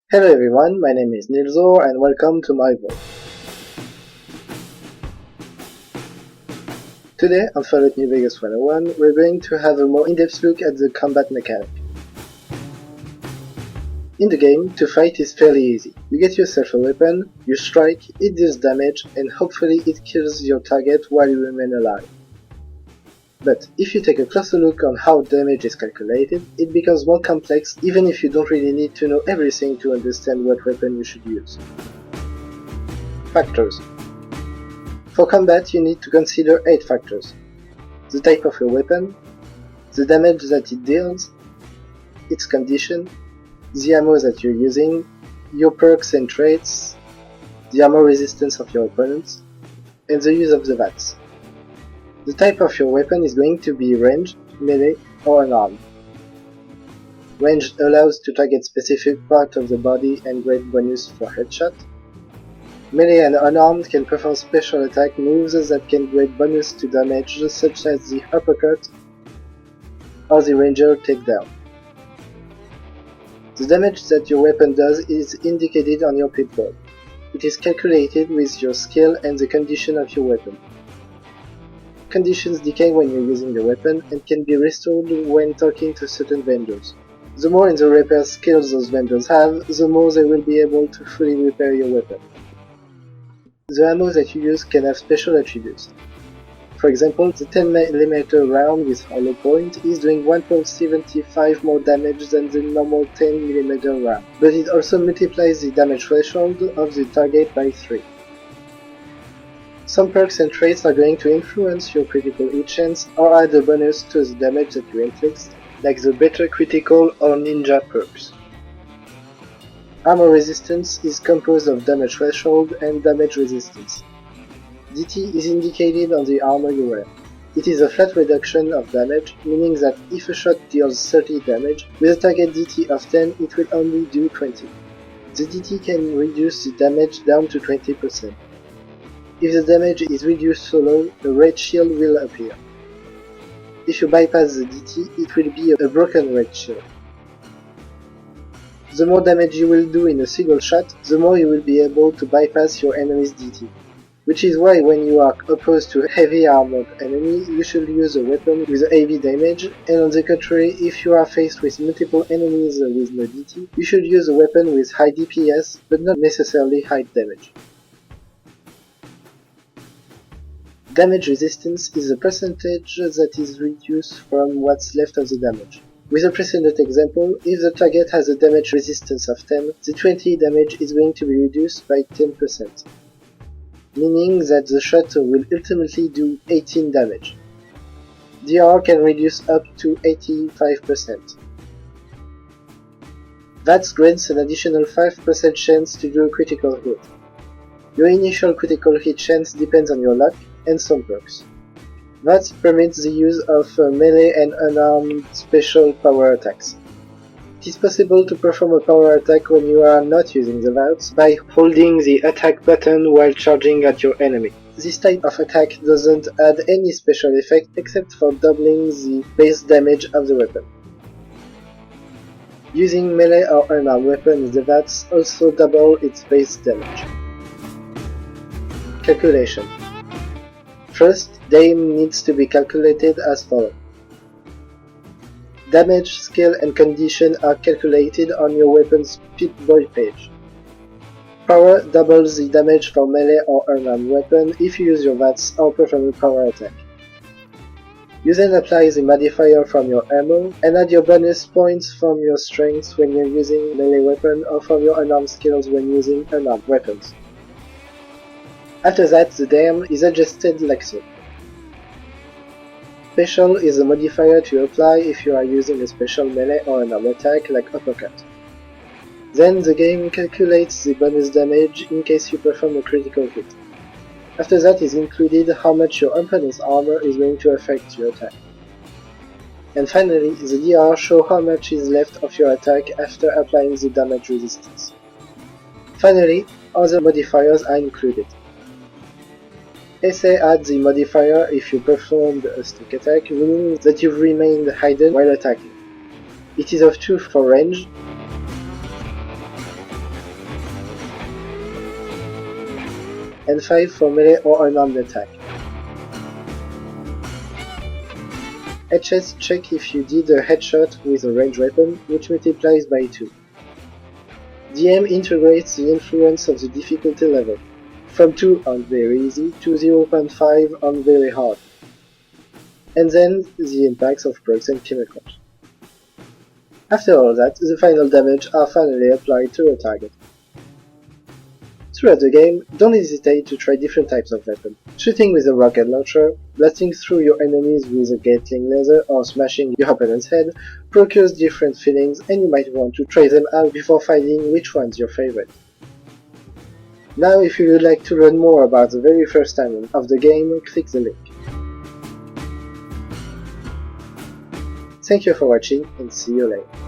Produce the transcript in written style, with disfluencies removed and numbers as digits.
Hello everyone, my name is Nilsor and welcome to my vlog. Today on Fallout New Vegas 101, we're going to have a more in-depth look at the combat mechanic. In the game, to fight is fairly easy. You get yourself a weapon, you strike, it deals damage, and hopefully it kills your target while you remain alive. But if you take a closer look on how damage is calculated, it becomes more complex even if you don't really need to know everything to understand what weapon you should use. Factors. For combat you need to consider 8 factors. The type of your weapon, the damage that it deals, its condition, the ammo that you're using, your perks and traits, the armor resistance of your opponents, and the use of the VATS. The type of your weapon is going to be ranged, melee, or unarmed. Ranged allows to target specific part of the body and grade bonus for headshot. Melee and unarmed can perform special attack moves that can grade bonus to damage such as the uppercut or the ranger takedown. The damage that your weapon does is indicated on your clipboard. It is calculated with your skill and the condition of your weapon. Conditions decay when you're using the weapon and can be restored when talking to certain vendors. The more in the repair skills those vendors have, the more they will be able to fully repair your weapon. The ammo that you use can have special attributes. For example, the 10mm round with hollow point is doing 1.75 more damage than the normal 10mm round, but it also multiplies the damage threshold of the target by 3. Some perks and traits are going to influence your critical hit chance or add a bonus to the damage that you inflict, like the better critical or ninja perks. Armor resistance is composed of damage threshold and damage resistance. DT is indicated on the armor you wear. It is a flat reduction of damage, meaning that if a shot deals 30 damage, with a target DT of 10 it will only do 20. The DT can reduce the damage down to 20%. If the damage is reduced so low, a red shield will appear. If you bypass the DT, it will be a broken red shield. The more damage you will do in a single shot, the more you will be able to bypass your enemy's DT. Which is why when you are opposed to a heavy armored enemy, you should use a weapon with heavy damage, and on the contrary, if you are faced with multiple enemies with no DT, you should use a weapon with high DPS, but not necessarily high damage. Damage resistance is the percentage that is reduced from what's left of the damage. With a precedent example, if the target has a damage resistance of 10, the 20 damage is going to be reduced by 10%, meaning that the shot will ultimately do 18 damage. DR can reduce up to 85%. VATS grants an additional 5% chance to do a critical hit. Your initial critical hit chance depends on your luck and some perks. VATS permits the use of melee and unarmed special power attacks. It is possible to perform a power attack when you are not using the VATS by holding the attack button while charging at your enemy. This type of attack doesn't add any special effect except for doubling the base damage of the weapon. Using melee or unarmed weapons, the VATS also double its base damage. Calculation. First, DAME needs to be calculated as follows. Damage, skill and condition are calculated on your weapon's Pip-Boy page. Power doubles the damage for melee or unarmed weapon if you use your VATS or perform a power attack. You then apply the modifier from your ammo and add your bonus points from your strength when you're using melee weapon or from your unarmed skills when using unarmed weapons. After that, the DAME is adjusted like so. Special is a modifier to apply if you are using a special melee or unarmed attack like uppercut. Then the game calculates the bonus damage in case you perform a critical hit. After that is included how much your opponent's armor is going to affect your attack. And finally, the DR shows how much is left of your attack after applying the damage resistance. Finally, other modifiers are included. SA adds the modifier if you performed a sneak attack, meaning that you've remained hidden while attacking. It is of 2 for range, and 5 for melee or unarmed attack. HS check if you did a headshot with a ranged weapon, which multiplies by 2. DM integrates the influence of the difficulty level, from 2 on very easy to 0.5 on very hard, and then the impacts of perks and chemicals. After all that, the final damage are finally applied to a target. Throughout the game, don't hesitate to try different types of weapons. Shooting with a rocket launcher, blasting through your enemies with a Gatling laser, or smashing your opponent's head procures different feelings, and you might want to try them out before finding which one's your favorite. Now, if you would like to learn more about the very first time of the game, click the link. Thank you for watching, and see you later.